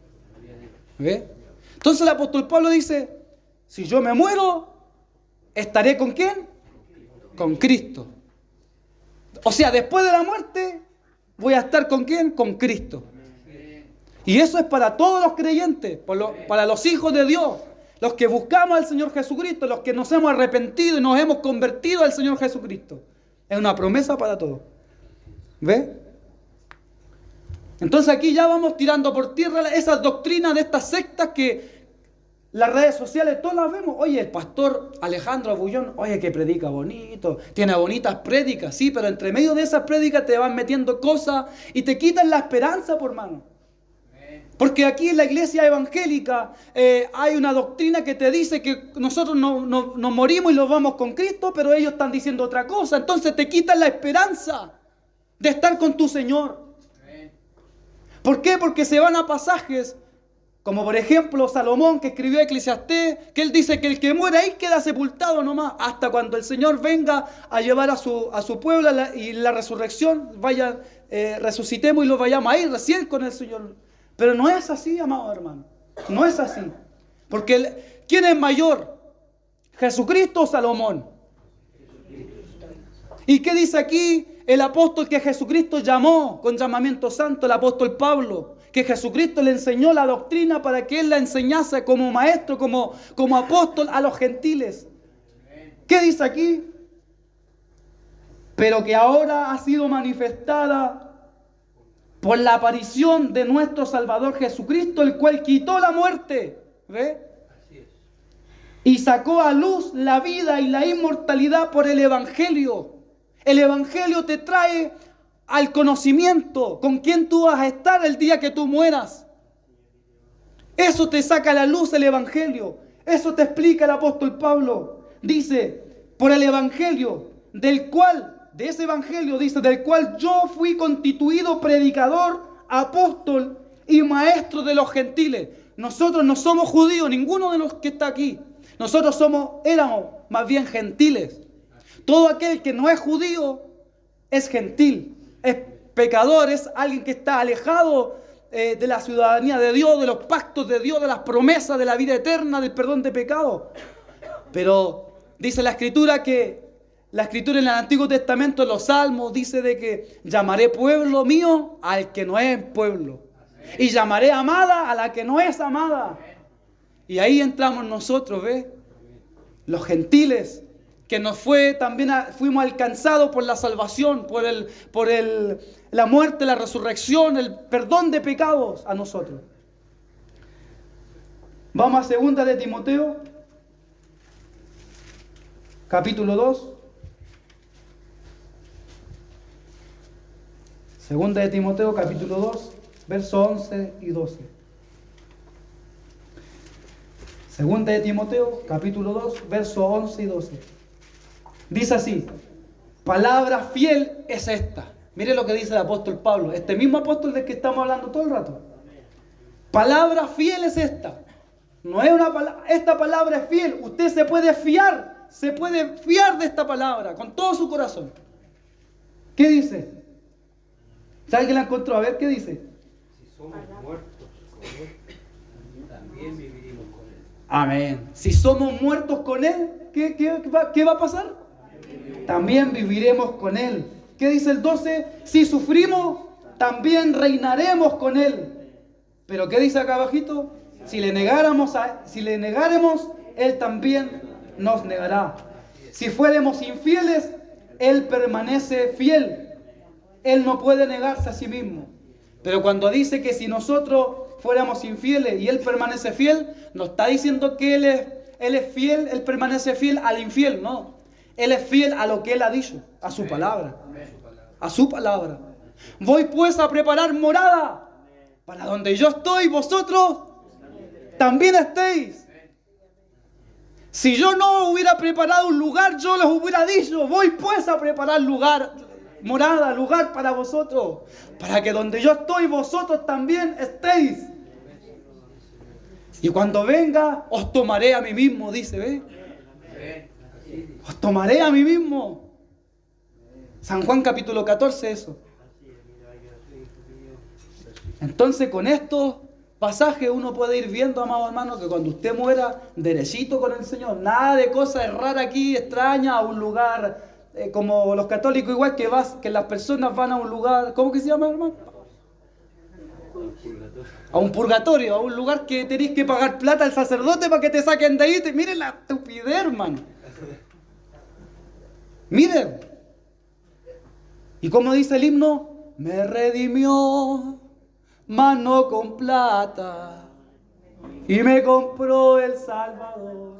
¿Ve? Entonces el apóstol Pablo dice, si yo me muero, ¿estaré con quién? Con Cristo. O sea, después de la muerte, voy a estar con quién? Con Cristo. Y eso es para todos los creyentes, para los hijos de Dios, los que buscamos al Señor Jesucristo, los que nos hemos arrepentido y nos hemos convertido al Señor Jesucristo. Es una promesa para todos. ¿Ve? Entonces aquí ya vamos tirando por tierra esas doctrinas de estas sectas que las redes sociales todas las vemos. Oye, el pastor Alejandro Abullón, oye, que predica bonito, tiene bonitas prédicas, sí, pero entre medio de esas prédicas te van metiendo cosas y te quitan la esperanza, por mano. Porque aquí en la iglesia evangélica hay una doctrina que te dice que nosotros nos morimos y nos vamos con Cristo, pero ellos están diciendo otra cosa. Entonces te quitan la esperanza de estar con tu Señor. ¿Por qué? Porque se van a pasajes, como por ejemplo Salomón, que escribió Eclesiastés, que él dice que el que muere ahí queda sepultado nomás, hasta cuando el Señor venga a llevar a su pueblo y la resurrección, resucitemos y lo vayamos a ir recién con el Señor. Pero no es así, amado hermano, no es así. Porque ¿quién es mayor? ¿Jesucristo o Salomón? ¿Y qué dice aquí el apóstol que Jesucristo llamó con llamamiento santo, el apóstol Pablo? Que Jesucristo le enseñó la doctrina para que él la enseñase como maestro, como apóstol a los gentiles. ¿Qué dice aquí? Pero que ahora ha sido manifestada por la aparición de nuestro Salvador Jesucristo, el cual quitó la muerte, ¿ve? Y sacó a luz la vida y la inmortalidad por el Evangelio. El Evangelio te trae al conocimiento con quién tú vas a estar el día que tú mueras. Eso te saca a la luz el Evangelio. Eso te explica el apóstol Pablo. Dice, por el Evangelio, del cual yo fui constituido predicador, apóstol y maestro de los gentiles. Nosotros no somos judíos, ninguno de los que está aquí. Nosotros éramos más bien gentiles. Todo aquel que no es judío es gentil, es pecador, es alguien que está alejado de la ciudadanía de Dios, de los pactos de Dios, de las promesas de la vida eterna, del perdón de pecado. Pero dice la Escritura en el Antiguo Testamento, en los Salmos, dice de que llamaré pueblo mío al que no es pueblo. Y llamaré amada a la que no es amada. Y ahí entramos nosotros, ¿ves? Los gentiles, que fuimos alcanzados por la salvación, por la muerte, la resurrección, el perdón de pecados a nosotros. Vamos a 2 de Timoteo, capítulo 2. 2 de Timoteo, capítulo 2, versos 11 y 12. 2 de Timoteo, capítulo 2, versos 11 y 12. Dice así: palabra fiel es esta. Mire lo que dice el apóstol Pablo, este mismo apóstol del que estamos hablando todo el rato. Palabra fiel es esta. No es esta palabra es fiel. Usted se puede fiar de esta palabra con todo su corazón. ¿Qué dice? ¿Sabe que la encontró? A ver, ¿qué dice? Si somos muertos con Él, también viviremos con Él. Amén. Si somos muertos con Él, ¿qué va a pasar? También viviremos con Él. ¿Qué dice el 12? Si sufrimos, también reinaremos con Él. Pero ¿qué dice acá abajito? Si le negáramos, Él también nos negará. Si fuéramos infieles, Él permanece fiel. Él no puede negarse a sí mismo. Pero cuando dice que si nosotros fuéramos infieles y Él permanece fiel, no está diciendo que Él es fiel, Él permanece fiel al infiel, no. Él es fiel a lo que Él ha dicho, a su palabra. A su palabra. Voy pues a preparar morada para donde yo estoy, vosotros también estéis. Si yo no hubiera preparado un lugar, yo les hubiera dicho, voy pues a preparar morada, lugar para vosotros, para que donde yo estoy, vosotros también estéis. Y cuando venga, os tomaré a mí mismo, dice, ¿ves? Os tomaré a mí mismo. San Juan capítulo 14, eso. Entonces con estos pasajes uno puede ir viendo, amado hermano, que cuando usted muera derechito con el Señor, nada de cosas raras aquí, extrañas, a un lugar como los católicos, igual que las personas van a un lugar, ¿cómo que se llama, hermano? A un purgatorio, a un lugar que tenéis que pagar plata al sacerdote para que te saquen de ahí. Miren la estupidez, hermano. Miren. ¿Y cómo dice el himno? Me redimió, mas no con plata, y me compró el Salvador,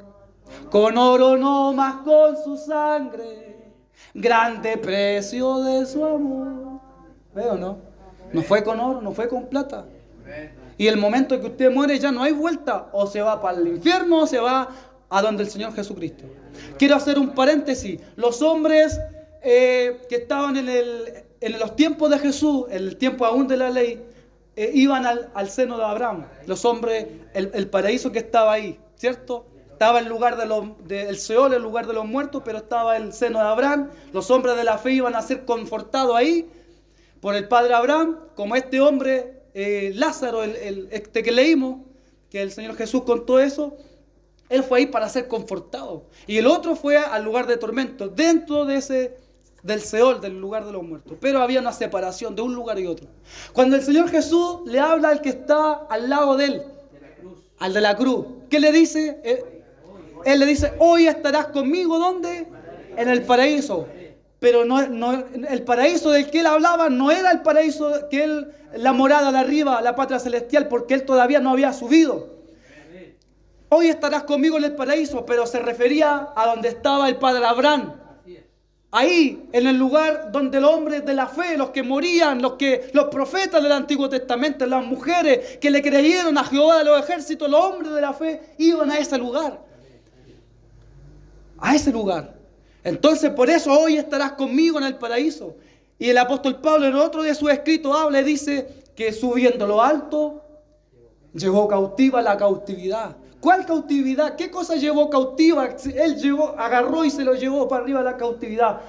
con oro no más con su sangre, grande precio de su amor. ¿Veo no? No fue con oro, no fue con plata. Y el momento en que usted muere ya no hay vuelta, o se va para el infierno o se va a donde el Señor Jesucristo. Quiero hacer un paréntesis. Los hombres que estaban en los tiempos de Jesús, en el tiempo aún de la ley, iban al seno de Abraham. Los hombres, el paraíso que estaba ahí, ¿cierto? Estaba el lugar del Seol, el lugar de los muertos, pero estaba el seno de Abraham. Los hombres de la fe iban a ser confortados ahí por el padre Abraham, como este hombre, Lázaro, este que leímos, que el Señor Jesús contó eso. Él fue ahí para ser confortado. Y el otro fue al lugar de tormento, dentro del Seol, del lugar de los muertos. Pero había una separación de un lugar y otro. Cuando el Señor Jesús le habla al que está al lado de él, al de la cruz, ¿qué le dice? Él le dice, hoy estarás conmigo, ¿dónde? En el paraíso. Pero el paraíso del que él hablaba no era el paraíso la morada de arriba, la patria celestial, porque él todavía no había subido. Hoy estarás conmigo en el paraíso, pero se refería a donde estaba el padre Abraham. Ahí, en el lugar donde los hombres de la fe, los que morían, los profetas del Antiguo Testamento, las mujeres que le creyeron a Jehová de los ejércitos, los hombres de la fe, iban a ese lugar. A ese lugar. Entonces, por eso hoy estarás conmigo en el paraíso. Y el apóstol Pablo en otro de sus escritos habla y dice que subiendo lo alto, llevó cautiva la cautividad. ¿Cuál cautividad? ¿Qué cosa llevó cautiva? Él agarró y se lo llevó para arriba de la cautividad.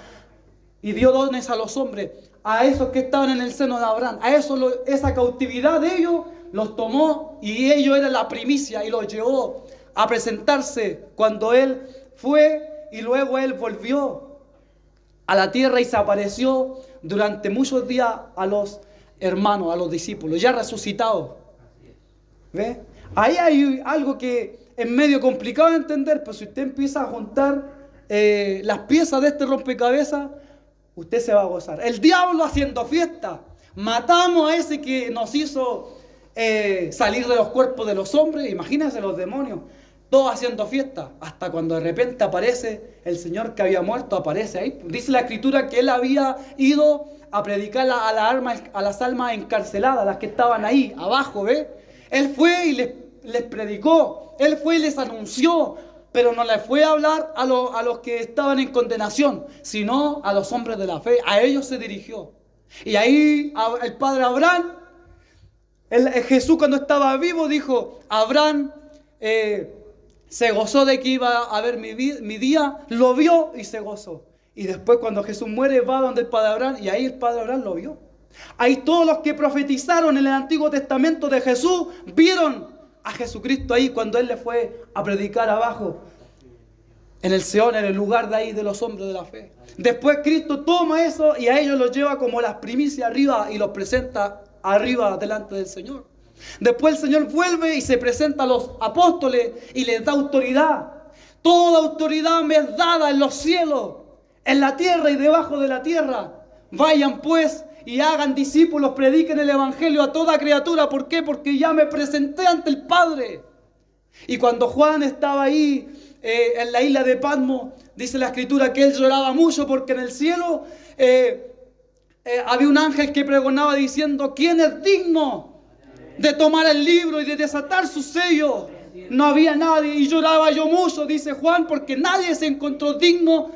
Y dio dones a los hombres, a esos que estaban en el seno de Abraham. Esa cautividad de ellos los tomó y ellos eran la primicia y los llevó a presentarse cuando él fue y luego él volvió a la tierra y se apareció durante muchos días a los hermanos, a los discípulos, ya resucitados. ¿Ve? Ahí hay algo que es medio complicado de entender, pero si usted empieza a juntar las piezas de este rompecabezas, usted se va a gozar. El diablo haciendo fiesta. Matamos a ese que nos hizo salir de los cuerpos de los hombres. Imagínense los demonios. Todos haciendo fiesta. Hasta cuando de repente aparece el Señor que había muerto. Aparece ahí. Dice la Escritura que Él había ido a predicar a las almas encarceladas. Las que estaban ahí abajo. ¿Ve? Él fue y les predicó. Él fue y les anunció. Pero no le fue a hablar a los que estaban en condenación, sino a los hombres de la fe. A ellos se dirigió. Y ahí el padre Abraham, Jesús cuando estaba vivo dijo, Abraham se gozó de que iba a ver mi día, lo vio y se gozó. Y después cuando Jesús muere va donde el padre Abraham y ahí el padre Abraham lo vio. Ahí todos los que profetizaron en el Antiguo Testamento de Jesús vieron a Jesucristo ahí cuando Él le fue a predicar abajo en el Seón, en el lugar de ahí de los hombres de la fe. Después Cristo toma eso y a ellos los lleva como las primicias arriba y los presenta arriba delante del Señor. Después el Señor vuelve y se presenta a los apóstoles y les da autoridad. Toda autoridad me es dada en los cielos, en la tierra y debajo de la tierra. Vayan pues y hagan discípulos, prediquen el evangelio a toda criatura. ¿Por qué? Porque ya me presenté ante el Padre. Y cuando Juan estaba ahí en la isla de Patmos, dice la Escritura que él lloraba mucho porque en el cielo había un ángel que pregonaba diciendo, ¿quién es digno de tomar el libro y de desatar sus sellos? No había nadie y lloraba yo mucho, dice Juan, porque nadie se encontró digno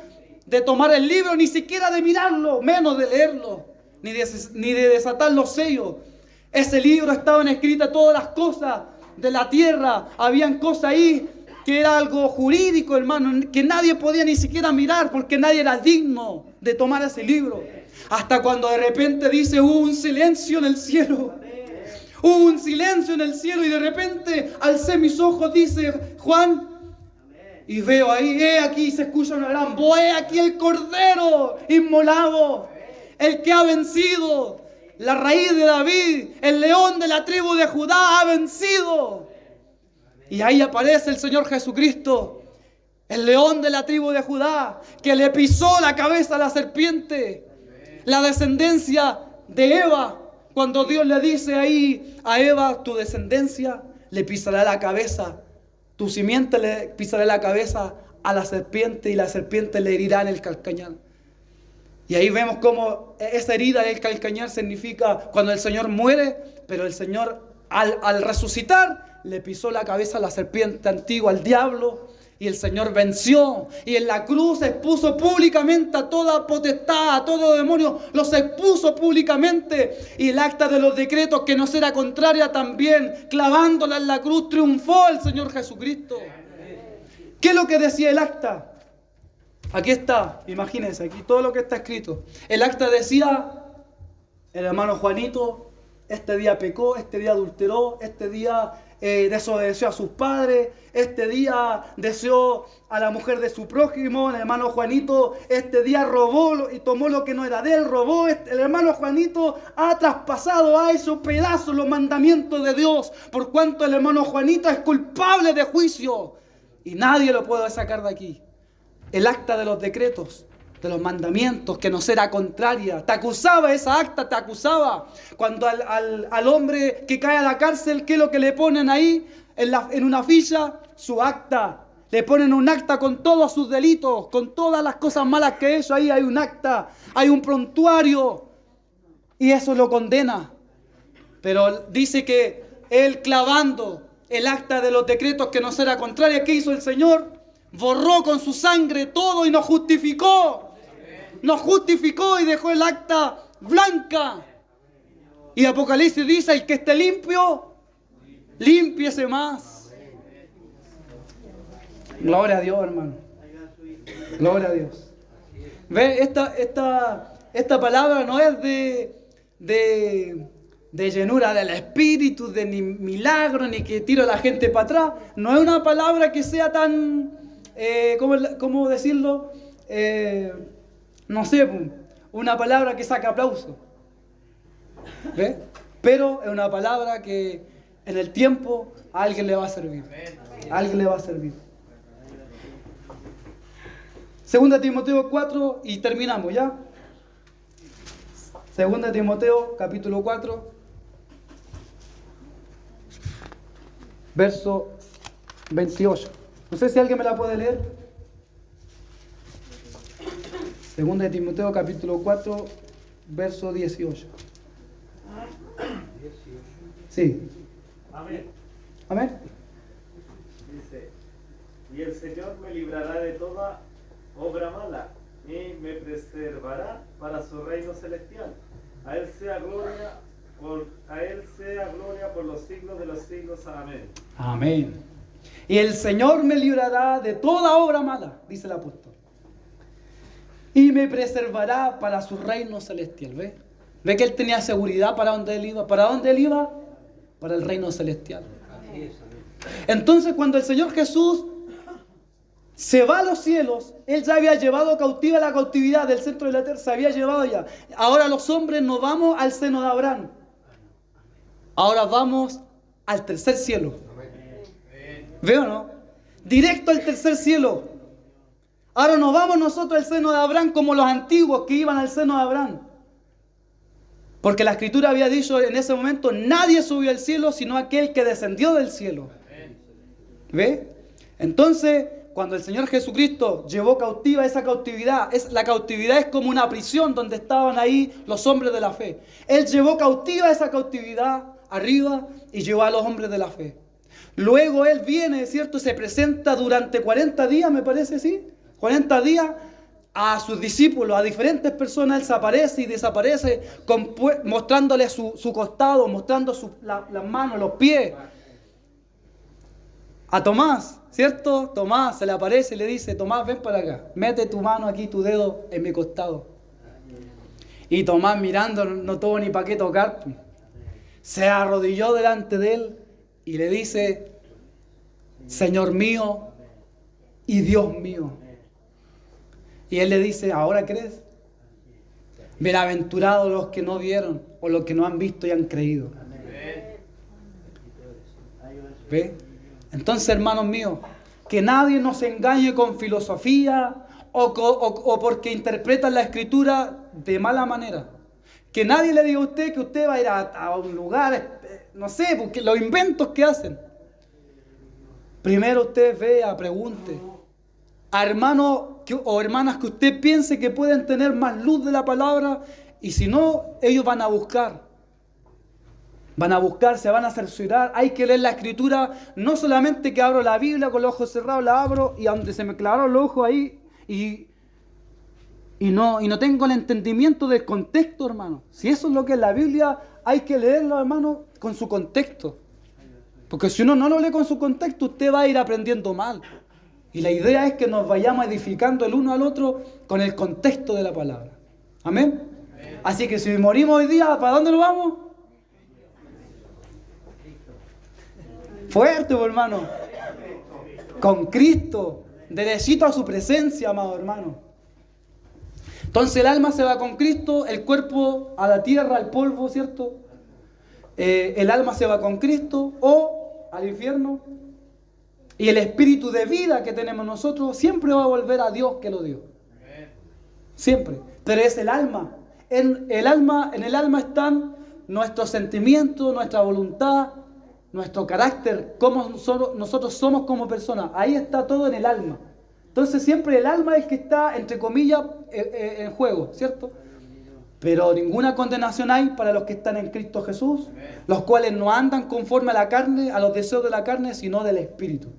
de tomar el libro, ni siquiera de mirarlo, menos de leerlo, ni de desatar los sellos. Ese libro estaban escritas todas las cosas de la tierra, habían cosas ahí que era algo jurídico, hermano, que nadie podía ni siquiera mirar porque nadie era digno de tomar ese libro. Hasta cuando de repente dice, hubo un silencio en el cielo. Hubo un silencio en el cielo y de repente alcé mis ojos, dice Juan, y veo ahí, aquí se escucha una gran voz, aquí el Cordero inmolado, el que ha vencido, la raíz de David, el león de la tribu de Judá ha vencido. Y ahí aparece el Señor Jesucristo, el león de la tribu de Judá, que le pisó la cabeza a la serpiente, la descendencia de Eva. Cuando Dios le dice ahí a Eva, tu descendencia le pisará la cabeza, tu simiente le pisará la cabeza a la serpiente y la serpiente le herirá en el calcañar. Y ahí vemos cómo esa herida del calcañar significa cuando el Señor muere, pero el Señor al resucitar le pisó la cabeza a la serpiente antigua, al diablo, y el Señor venció. Y en la cruz expuso públicamente a toda potestad, a todo demonio, los expuso públicamente. Y el acta de los decretos que nos era contraria también, clavándola en la cruz, triunfó el Señor Jesucristo. ¿Qué es lo que decía el acta? Aquí está, imagínense, aquí todo lo que está escrito. El acta decía, el hermano Juanito, este día pecó, este día adulteró, este día desobedeció a sus padres, este día deseó a la mujer de su prójimo, el hermano Juanito este día robó y tomó lo que no era de él, robó, el hermano Juanito ha traspasado, ha hecho pedazos los mandamientos de Dios, por cuanto el hermano Juanito es culpable de juicio y nadie lo puede sacar de aquí. El acta de los decretos, de los mandamientos, que nos era contraria. Te acusaba esa acta, te acusaba. Cuando al hombre que cae a la cárcel, ¿qué es lo que le ponen ahí? En una ficha, su acta. Le ponen un acta con todos sus delitos, con todas las cosas malas que ha hecho. Ahí hay un acta, hay un prontuario. Y eso lo condena. Pero dice que él clavando el acta de los decretos que nos era contraria, ¿qué hizo el Señor? Borró con su sangre todo y nos justificó. Nos justificó y dejó el acta blanca. Y Apocalipsis dice, el que esté limpio, límpiese más. Gloria a Dios, hermano. Gloria a Dios. ¿Ve? Esta palabra no es de llenura del Espíritu, de ni milagro, ni que tiro a la gente para atrás. No es una palabra que sea tan, ¿cómo decirlo? No sé, una palabra que saca aplauso. ¿Ve? Pero es una palabra que en el tiempo a alguien le va a servir. A alguien le va a servir. Segunda Timoteo 4 y terminamos ya. Segunda Timoteo capítulo 4, verso 28. No sé si alguien me la puede leer. Segunda de Timoteo capítulo 4, verso 18. Sí. Amén. Amén. Dice, y el Señor me librará de toda obra mala y me preservará para su reino celestial. A Él sea gloria por los siglos de los siglos. Amén. Amén. Y el Señor me librará de toda obra mala, dice el apóstol. Y me preservará para su reino celestial. ¿Ve? ¿Ve que él tenía seguridad para dónde él iba? ¿Para dónde él iba? Para el reino celestial. Entonces, cuando el Señor Jesús se va a los cielos, él ya había llevado cautiva la cautividad del centro de la tierra, se había llevado ya. Ahora los hombres no vamos al seno de Abraham. Ahora vamos al tercer cielo. ¿Veo o no? Directo al tercer cielo. Ahora no vamos nosotros al seno de Abraham como los antiguos que iban al seno de Abraham. Porque la Escritura había dicho en ese momento, nadie subió al cielo sino aquel que descendió del cielo. ¿Ve? Entonces, cuando el Señor Jesucristo llevó cautiva esa cautividad, la cautividad es como una prisión donde estaban ahí los hombres de la fe. Él llevó cautiva esa cautividad arriba y llevó a los hombres de la fe. Luego Él viene, ¿cierto? Se presenta durante 40 días, me parece, ¿sí? 40 días a sus discípulos, a diferentes personas. Él se aparece y desaparece, mostrándole su costado, mostrando las manos, los pies. A Tomás, ¿cierto? Tomás se le aparece y le dice, Tomás, ven para acá, mete tu mano aquí, tu dedo en mi costado. Y Tomás, mirando, no tuvo ni para qué tocar, se arrodilló delante de él y le dice, Señor mío y Dios mío. Y él le dice, ¿ahora crees? Bienaventurados los que no vieron o los que no han visto y han creído. ¿Ve? Entonces, hermanos míos, que nadie nos engañe con filosofía o porque interpretan la Escritura de mala manera. Que nadie le diga a usted que usted va a ir a un lugar, no sé, porque los inventos que hacen. Primero usted vea, pregunte a hermanos o hermanas que usted piense que pueden tener más luz de la palabra, y si no, ellos van a buscar. Van a buscar, se van a cerciorar. Hay que leer la Escritura, no solamente que abro la Biblia con los ojos cerrados, la abro y donde se me clavaron los ojos ahí y no tengo el entendimiento del contexto, hermano. Si eso es lo que es la Biblia, hay que leerlo, hermano, con su contexto. Porque si uno no lo lee con su contexto, usted va a ir aprendiendo mal. Y la idea es que nos vayamos edificando el uno al otro con el contexto de la palabra. ¿Amén? Así que si morimos hoy día, ¿para dónde nos vamos? Fuerte, hermano. Con Cristo. Derechito a su presencia, amado hermano. Entonces el alma se va con Cristo, el cuerpo a la tierra, al polvo, ¿cierto? El alma se va con Cristo o al infierno. Y el espíritu de vida que tenemos nosotros siempre va a volver a Dios que lo dio. Siempre. Pero es el alma. En el alma están nuestros sentimientos, nuestra voluntad, nuestro carácter, cómo nosotros somos como personas. Ahí está todo en el alma. Entonces siempre el alma es el que está, entre comillas, en juego, ¿cierto? Pero ninguna condenación hay para los que están en Cristo Jesús, los cuales no andan conforme a la carne, a los deseos de la carne, sino del Espíritu.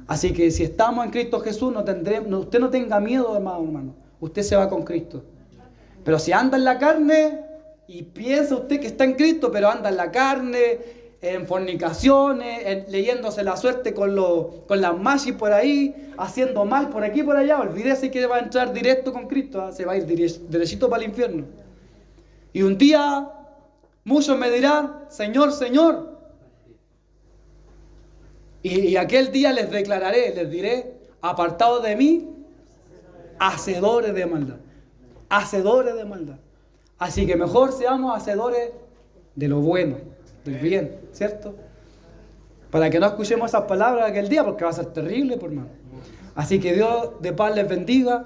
Así que si estamos en Cristo Jesús, usted no tenga miedo, hermano. Usted se va con Cristo. Pero si anda en la carne y piensa usted que está en Cristo, pero anda en la carne, en fornicaciones, leyéndose la suerte con las machis por ahí, haciendo mal por aquí y por allá. Olvídese que va a entrar directo con Cristo, se va a ir derechito para el infierno. Y un día muchos me dirán, Señor, Señor. Y aquel día les declararé, les diré, apartados de mí, hacedores de maldad. Hacedores de maldad. Así que mejor seamos hacedores de lo bueno, del bien, ¿cierto? Para que no escuchemos esas palabras aquel día, porque va a ser terrible, por hermano. Así que Dios de paz les bendiga.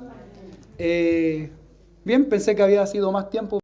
Bien, pensé que había sido más tiempo.